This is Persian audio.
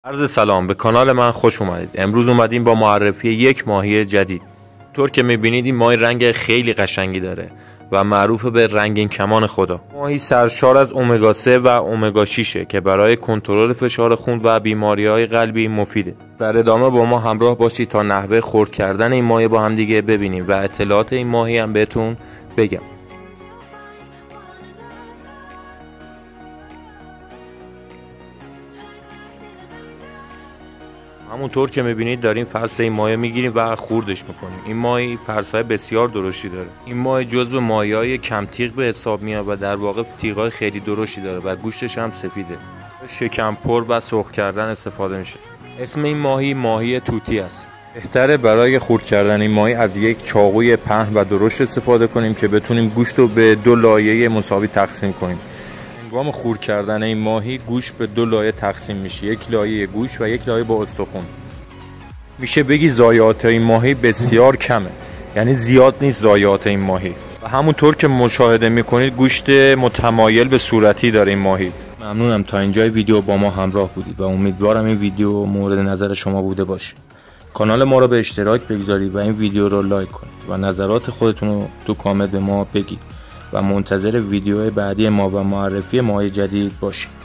عرض سلام به کانال من خوش اومدید. امروز اومدیم با معرفی یک ماهی جدید. طور که میبینید این ماهی رنگ خیلی قشنگی داره و معروف به رنگین کمان خدا. ماهی سرشار از امگا 3 و امگا 6 که برای کنترل فشار خون و بیماری‌های قلبی مفیده. در ادامه با ما همراه باشید تا نحوه خرد کردن این ماهی با هم دیگه ببینیم و اطلاعات این ماهی هم بهتون بگم. همونطور که میبینید داریم فرس این ماهی میگیریم و خوردش میکنیم. این ماهی فرسای بسیار درشتی داره. این ماهی جزو ماهی‌های کم تیغ به حساب میاد و در واقع تیغای خیلی درشتی داره و گوشتش هم سفیده. شکم پر و سرخ کردن استفاده میشه. اسم این ماهی توتی است. بهتره برای خرد کردن این ماهی از یک چاقوی پهن و درشت استفاده کنیم که بتونیم گوشت رو به دو لایه مساوی تقسیم کنیم. هنگام خرد کردن این ماهی گوشت به دو لایه تقسیم میشه، یک لایه گوشت و یک لایه با استخوان. میشه بگی ضایعات این ماهی بسیار کمه، یعنی زیاد نیست ضایعات این ماهی. و همونطور که مشاهده میکنید گوشت متمایل به صورتی داره این ماهی. ممنونم تا اینجای ویدیو با ما همراه بودید و امیدوارم این ویدیو مورد نظر شما بوده باشه. کانال ما رو به اشتراک بگذارید و این ویدیو رو لایک کنید و نظرات خودتون رو تو کامنت به ما بگید و منتظر ویدیوهای بعدی ما و معرفی ماهی جدید باشید.